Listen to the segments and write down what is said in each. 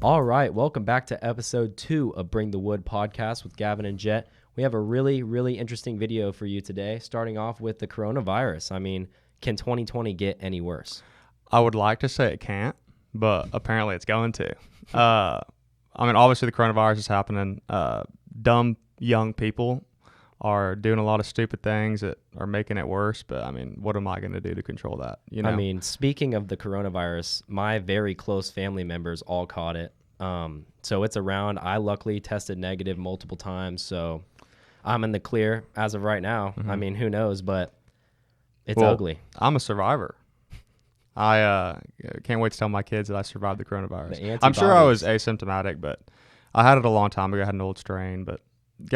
All right, welcome back to episode 2 of Bring the Wood podcast with Gavin and Jett. We have a really, really interesting video for you today, starting off with the coronavirus. I mean, can 2020 get any worse? I would like to say it can't, but apparently it's going to. Obviously the coronavirus is happening. Dumb young people are doing a lot of stupid things that are making it worse, but what am I going to do to control that? Speaking of the coronavirus, my very close family members all caught it. So it's around. I luckily tested negative multiple times, so I'm in the clear as of right now. Mm-hmm. Who knows, but it's ugly. I'm a survivor. I can't wait to tell my kids that I survived the coronavirus. I'm sure I was asymptomatic, but I had it a long time ago. I had an old strain, but you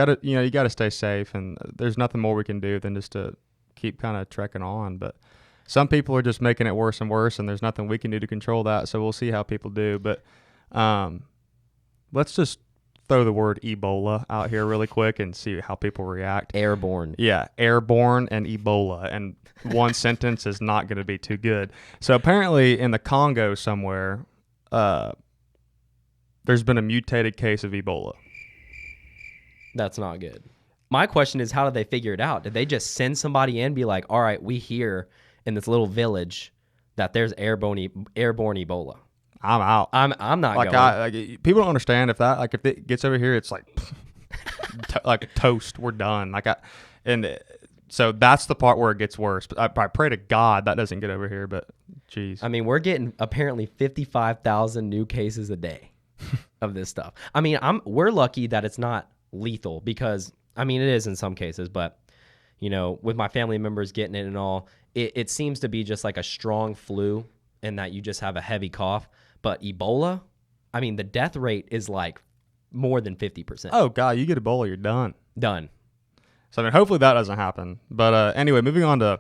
got to stay safe, and there's nothing more we can do than just to keep kind of trekking on. But some people are just making it worse and worse, and there's nothing we can do to control that. So we'll see how people do. But let's just throw the word Ebola out here really quick and see how people react. Airborne. Yeah, airborne and Ebola, and one sentence is not going to be too good. So apparently in the Congo somewhere, there's been a mutated case of Ebola. That's not good. My question is, how did they figure it out? Did they just send somebody in and be like, all right, we hear in this little village that there's airborne Ebola? I'm out. I'm not going. People don't understand if if it gets over here, it's like like toast. We're done. So that's the part where it gets worse. But I pray to God that doesn't get over here. But geez, we're getting apparently 55,000 new cases a day of this stuff. We're lucky that it's not lethal because it is in some cases, but with my family members getting it and all, it seems to be just like a strong flu in that you just have a heavy cough. But Ebola, the death rate is like more than 50%. Oh God, you get Ebola, you're done. So hopefully that doesn't happen. But anyway, moving on to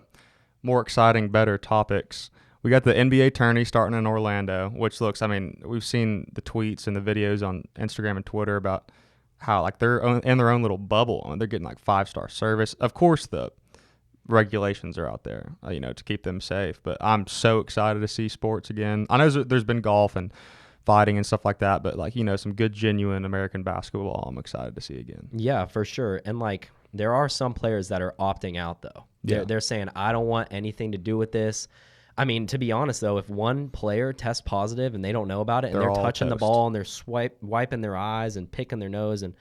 more exciting, better topics. We got the NBA tourney starting in Orlando, which looks, we've seen the tweets and the videos on Instagram and Twitter about how they're in their own little bubble and they're getting 5-star service. Of course, the regulations are out there, to keep them safe. But I'm so excited to see sports again. I know there's been golf and fighting and stuff like that, but some good, genuine American basketball I'm excited to see again. Yeah, for sure. And there are some players that are opting out though. They're saying, I don't want anything to do with this. To be honest though, if one player tests positive and they don't know about it and they're touching the ball and they're wiping their eyes and picking their nose and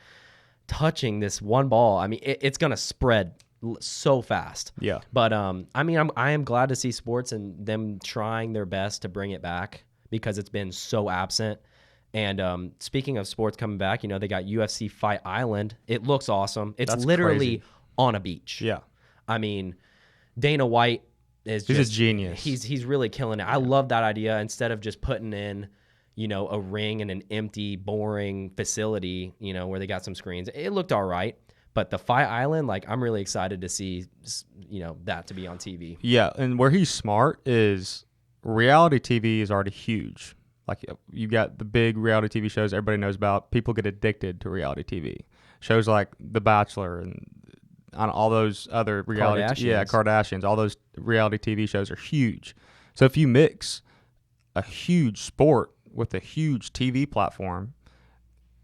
touching this one ball, it's going to spread so fast. Yeah. But I am glad to see sports and them trying their best to bring it back because it's been so absent. And speaking of sports coming back, they got UFC Fight Island. It looks awesome. It's literally crazy. On a beach. Yeah. Dana White he's a genius. He's really killing it. I love that idea. Instead of just putting in, a ring in an empty, boring facility, where they got some screens. It looked all right. But the Fight Island, I'm really excited to see, that to be on TV. Yeah, and where he's smart is reality TV is already huge. You got the big reality TV shows everybody knows about. People get addicted to reality TV. Shows like The Bachelor and all those other reality Kardashians, all those reality TV shows are huge. So if you mix a huge sport with a huge TV platform,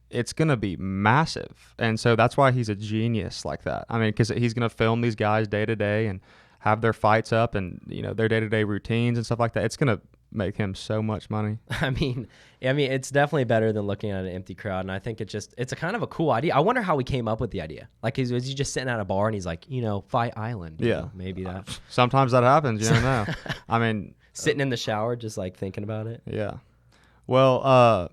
it's going to be massive. And so that's why he's a genius like that. Because he's going to film these guys day to day and have their fights up and, their day-to-day routines and stuff like that. It's going to make him so much money. It's definitely better than looking at an empty crowd. And I think it's a kind of a cool idea. I wonder how he came up with the idea. Was he just sitting at a bar and he's like, Fight Island. Yeah. Maybe that. Sometimes that happens. You don't know. Sitting in the shower, just thinking about it. Yeah. Well,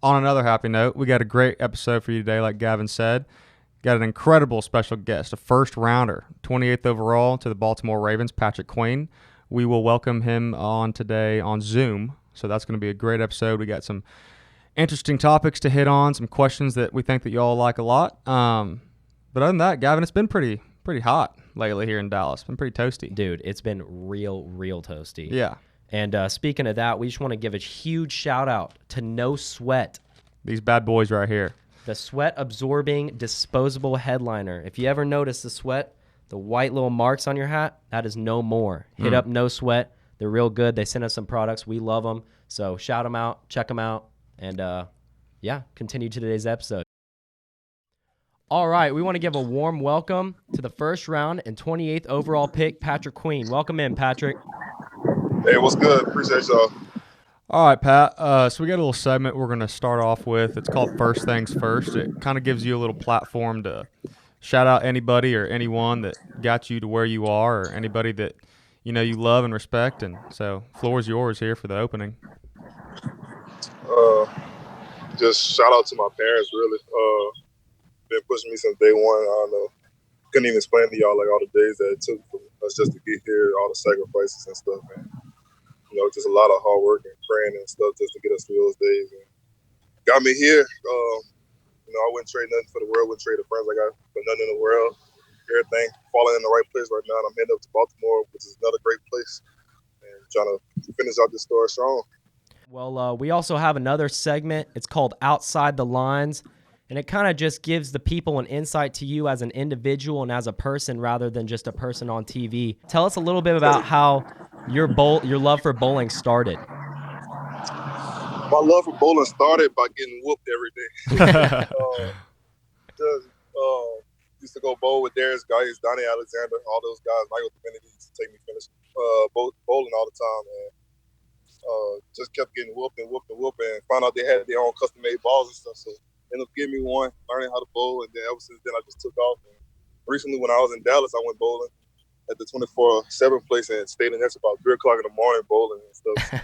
on another happy note, we got a great episode for you today, like Gavin said. Got an incredible special guest, a first-rounder, 28th overall to the Baltimore Ravens, Patrick Queen. We will welcome him on today on Zoom, so that's going to be a great episode. We got some interesting topics to hit on, some questions that we think that y'all like a lot. But other than that, Gavin, it's been pretty hot lately here in Dallas. It's been pretty toasty. Dude, it's been real toasty. Yeah. And speaking of that, we just want to give a huge shout out to NoSweat. These bad boys right here. The sweat-absorbing disposable headliner. If you ever notice the sweat, the white little marks on your hat, that is no more. Hit up NoSweat. They're real good. They sent us some products. We love them. So shout them out. Check them out. And continue to today's episode. All right, we want to give a warm welcome to the first round and 28th overall pick, Patrick Queen. Welcome in, Patrick. Hey, what's good? Appreciate y'all. All right, Pat. So we got a little segment we're going to start off with. It's called First Things First. It kind of gives you a little platform to shout out anybody or anyone that got you to where you are, or anybody that you love and respect. And so, floor is yours here for the opening. Just shout out to my parents. Really, been pushing me since day one. I don't know. Couldn't even explain to y'all like all the days that it took for us just to get here, all the sacrifices and stuff, man. Just a lot of hard work and praying and stuff just to get us through those days. And got me here. I wouldn't trade nothing for the world. Wouldn't trade the friends I got for nothing in the world. Everything falling in the right place right now. And I'm heading up to Baltimore, which is another great place, and trying to finish out this story strong. Well, we also have another segment. It's called Outside the Lines, and it kind of just gives the people an insight to you as an individual and as a person rather than just a person on TV. Tell us a little bit about how your love for bowling started. My love for bowling started by getting whooped every day. Used to go bowl with Darius Guys, Donnie Alexander, all those guys, Michael Divinity used to take me finish bowling all the time, and just kept getting whooped and found out they had their own custom-made balls and stuff. So ended up giving me one, learning how to bowl, and then ever since then I just took off. And recently when I was in Dallas, I went bowling at the 24/7 place and stayed in there till about 3 o'clock in the morning bowling and stuff.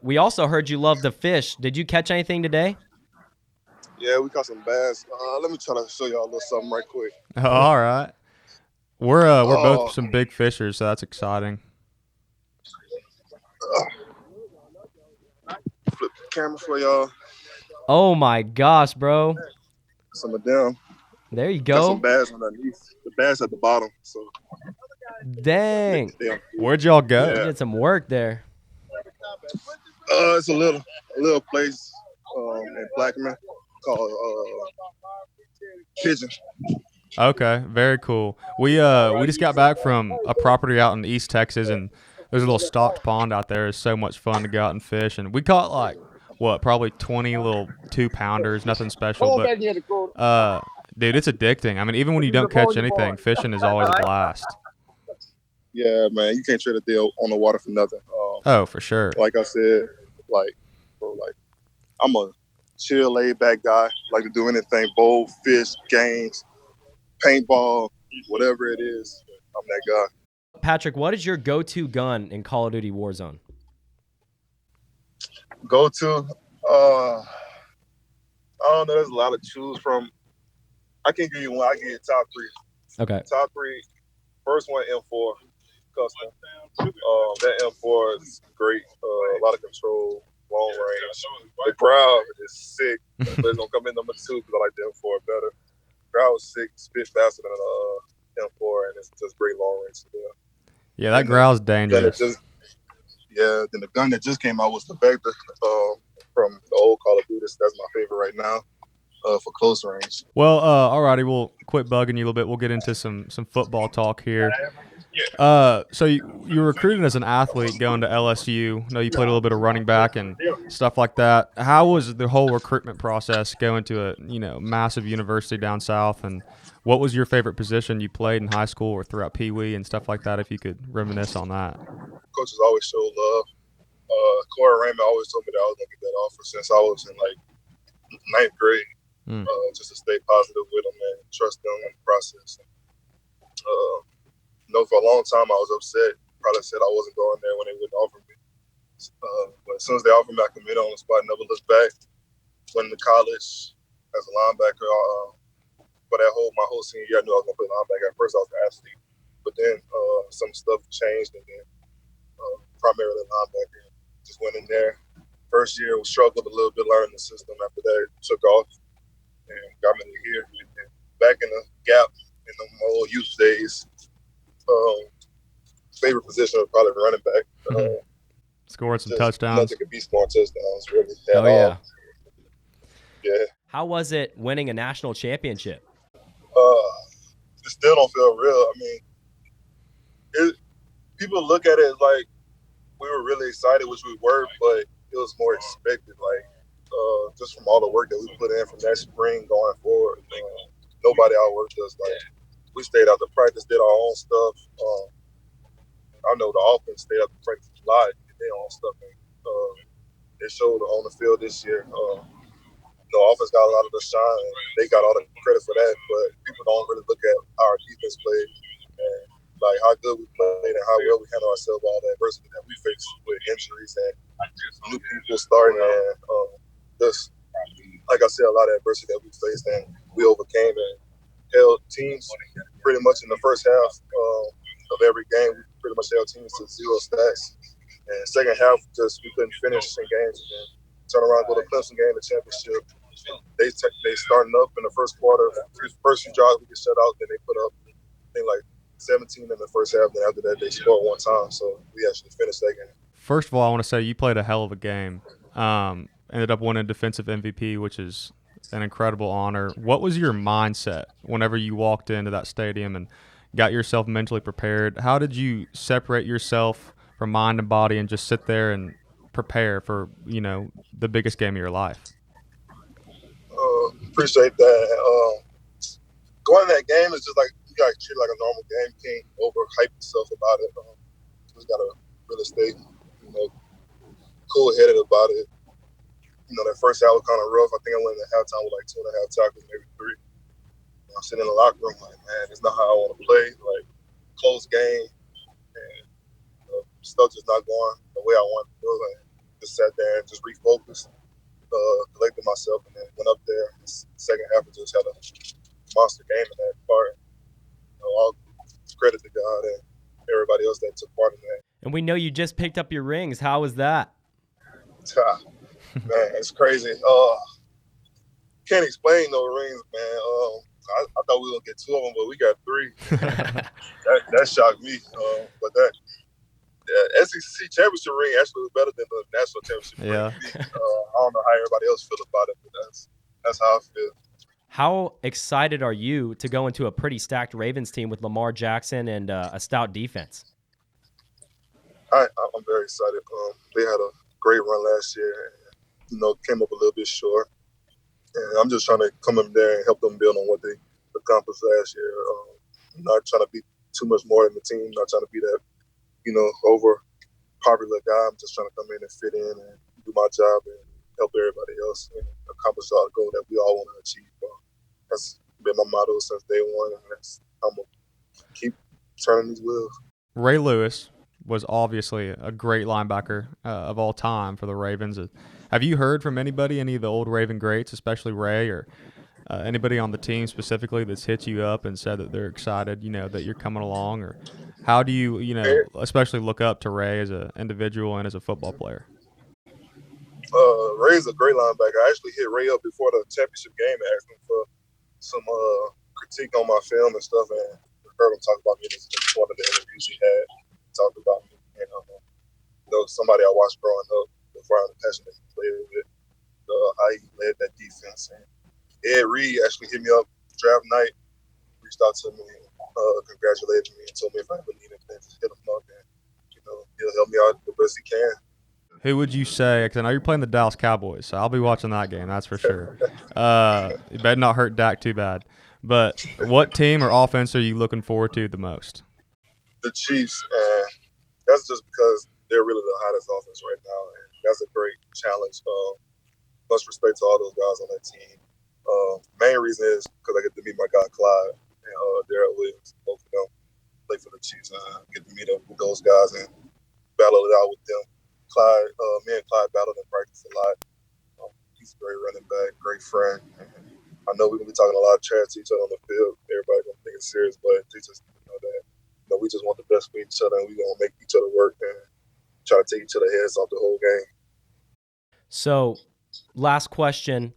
We also heard you love to fish. Did you catch anything today? Yeah, we caught some bass. Let me try to show y'all a little something right quick. All right. We're both some big fishers, so that's exciting. Flip the camera for y'all. Oh my gosh, bro. Some of them. There you Got go. some bass underneath. The bass at the bottom. So. Dang. Where'd y'all go? You did some work there. It's a little place in Blackman called Fishin. Okay, very cool. We just got back from a property out in East Texas, and there's a little stocked pond out there. It's so much fun to go out and fish, and we caught probably 20 little 2-pounders, nothing special, but dude, it's addicting. I mean, even when you don't catch anything, fishing is always a blast. Yeah, man, you can't trade a deal on the water for nothing. Oh, for sure. Like I said, I'm a chill, laid-back guy. Like to do anything, bowl, fish, games, paintball, whatever it is. I'm that guy. Patrick, what is your go-to gun in Call of Duty Warzone? Go-to? I don't know. There's a lot to choose from. I can't give you one. I give you top 3. Okay. Top 3. First one, M4 custom. That M4 is great. A lot of control, long range. The crowd is sick. But it's gonna come in number 2 because I like the M4 better. The crowd was sick, spit faster than M4, and it's just great long range. Yeah, that growl's dangerous. Then the gun that just came out was the Vector from the old Call of Duty. That's my favorite right now for close range. Well, alrighty, we'll quit bugging you a little bit. We'll get into some football talk here. So you were recruited as an athlete going to LSU. I know you played a little bit of running back and stuff like that. How was the whole recruitment process going to a massive university down south? And what was your favorite position you played in high school or throughout Pee Wee and stuff like that? If you could reminisce on that. Coaches always show love. Corey Raymond always told me that I was gonna get that offer since I was in 9th grade. Just to stay positive with them and trust them in the process. For a long time I was upset. Probably said I wasn't going there when they wouldn't offer me. But as soon as they offered me, I committed on the spot. Never looked back. Went to college as a linebacker. For my whole senior year, I knew I was gonna play linebacker. At first, I was an athlete, but then some stuff changed, and then primarily linebacker. Just went in there. First year, we struggled a little bit learning the system. After that, it took off and got me to here. And back in the gap in the old youth days. Favorite position was probably running back. Scoring some touchdowns. Nothing could be scoring touchdowns, really. Yeah. Yeah. How was it winning a national championship? It still don't feel real. I mean, people look at it like we were really excited, which we were, but it was more expected. just from all the work that we put in from that spring going forward. Nobody outworked us. Like, we stayed out to practice, did our own stuff. I know the offense stayed out to practice a lot, did their own stuff. And they showed on the field this year. Offense got a lot of the shine, and they got all the credit for that. But people don't really look at how our defense played and like how good we played and how well we handle ourselves, all the adversity that we faced with injuries and new people starting, and just like I said, a lot of adversity that we faced and we overcame and held teams pretty much in the first half of every game. We pretty much held teams to 0 stats. And second half, just we couldn't finish in games, and then turn around, go to Clemson game, the championship. They starting up in the first quarter. First few drives we get shut out, then they put up, I think, like 17 in the first half. Then after that, they scored one time, so we actually finished that game. First of all, I want to say you played a hell of a game. Ended up winning defensive MVP, which is an incredible honor. What was your mindset whenever you walked into that stadium and got yourself mentally prepared? How did you separate yourself from mind and body and just sit there and prepare for, the biggest game of your life? Appreciate that. Going to that game is just like, you got to treat it like a normal game. You can't overhype yourself about it. You just got to really stay, cool-headed about it. That first half was kind of rough. I think I went in at halftime with like 2.5 tackles, maybe 3. I'm sitting in the locker room like, man, it's not how I want to play. Like, close game, and stuff just not going the way I wanted to do it. Like, just sat there and just refocused, collected myself, and then went up there. Second half, and just had a monster game in that part. All credit to God and everybody else that took part in that. And we know you just picked up your rings. How was that? Man, it's crazy. Can't explain no rings, man. I thought we were gonna get 2 of them, but we got 3. that shocked me. But that SEC championship ring actually was better than the national championship ring. I don't know how everybody else feels about it, but that's how I feel. How excited are you to go into a pretty stacked Ravens team with Lamar Jackson and a stout defense? I'm very excited. They had a great run last year, and, came up a little bit short. And I'm just trying to come in there and help them build on what they accomplished last year. I'm not trying to be too much more in the team, not trying to be that, over popular guy. I'm just trying to come in and fit in and do my job and help everybody else and accomplish all the goals that we all want to achieve. That's been my motto since day one, and I'm going to keep turning these wheels. Ray Lewis was obviously a great linebacker of all time for the Ravens. Have you heard from anybody, any of the old Raven greats, especially Ray, or anybody on the team specifically that's hit you up and said that they're excited, that you're coming along? Or how do you, especially look up to Ray as an individual and as a football player? Ray's a great linebacker. I actually hit Ray up before the championship game and asked him for some critique on my film and stuff, and heard him talk about me in one of the interviews he had. He talked about me, and somebody I watched growing up before I was passionate player with, how he led that defense. And Ed Reed actually hit me up draft night, reached out to me, congratulated me, and told me if I ever need anything, just hit him up, and he'll help me out the best he can. Who would you say, because I know you're playing the Dallas Cowboys, so I'll be watching that game, that's for sure. You better not hurt Dak too bad. But what team or offense are you looking forward to the most? The Chiefs, and that's just because they're really the hottest offense right now, and that's a great challenge. Much respect to all those guys on that team. Main reason is because I get to meet my guy Clyde and Darrell Williams. Both of them play for the Chiefs. Get to meet up with those guys and battle it out with them. Me and Clyde battled in practice a lot. He's a great running back, great friend. And I know we're going to be talking a lot of trash to each other on the field. Everybody going to think it's serious, but they just know that we just want the best for each other, and we're going to make each other work and try to take each other's heads off the whole game. So, last question.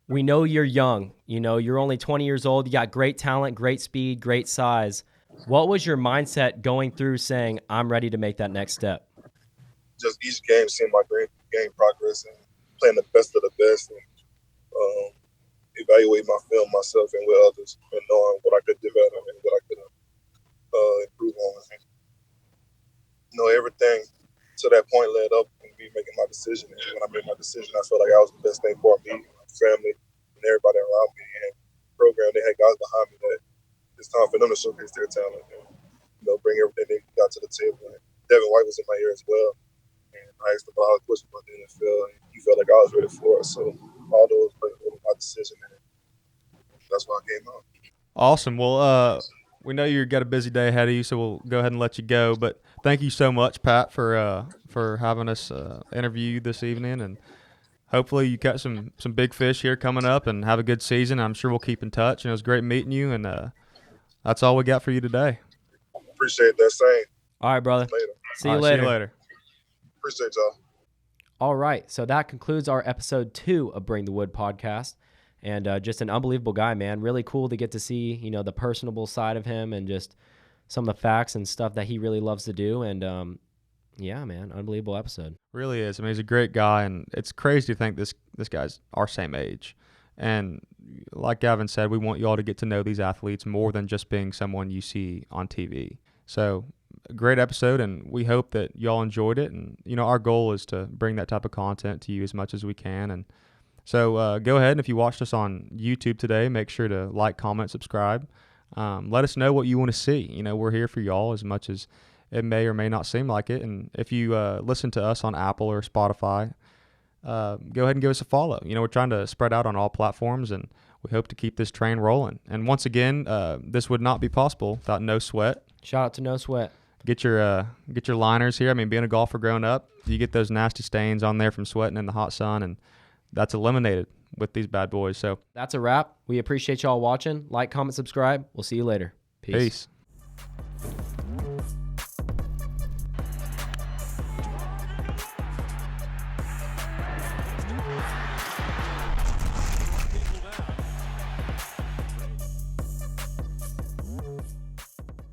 We know you're young. You're only 20 years old. You got great talent, great speed, great size. What was your mindset going through saying, I'm ready to make that next step? Just each game seeing my game progress and playing the best of the best, and evaluate my film myself and with others, and knowing what I could develop and what I could improve on. Everything to that point led up and me making my decision. And when I made my decision, I felt like that was the best thing for me, my family, and everybody around me. And the program, they had guys behind me that it's time for them to showcase their talent and, bring everything they got to the table. And Devin White was in my ear as well. And I asked him about how to push me on the NFL, and he felt like I was ready for it. So all those were my decision, and that's why I came out. Awesome. Well, we know you've got a busy day ahead of you, so we'll go ahead and let you go. But thank you so much, Pat, for having us interview you this evening, and hopefully you catch some big fish here coming up and have a good season. I'm sure we'll keep in touch. And it was great meeting you, and that's all we got for you today. Appreciate that. Same. All right, brother. Later. See you later. See you later. Appreciate y'all. All right, so that concludes our episode 2 of Bring the Wood podcast. And just an unbelievable guy, man. Really cool to get to see, the personable side of him and just some of the facts and stuff that he really loves to do. And, yeah, man, unbelievable episode. Really is. I mean, he's a great guy, and it's crazy to think this guy's our same age. And like Gavin said, we want you all to get to know these athletes more than just being someone you see on TV. So a great episode, and we hope that y'all enjoyed it. And, our goal is to bring that type of content to you as much as we can. And so go ahead, and if you watched us on YouTube today, make sure to like, comment, subscribe. Let us know what you want to see. We're here for y'all as much as it may or may not seem like it. And if you listen to us on Apple or Spotify, go ahead and give us a follow. We're trying to spread out on all platforms, and we hope to keep this train rolling. And once again, this would not be possible without NoSweat. Shout out to NoSweat. Get your liners here. I mean, being a golfer growing up, you get those nasty stains on there from sweating in the hot sun, and that's eliminated with these bad boys. So that's a wrap. We appreciate y'all watching. Like, comment, subscribe. We'll see you later. Peace. Peace.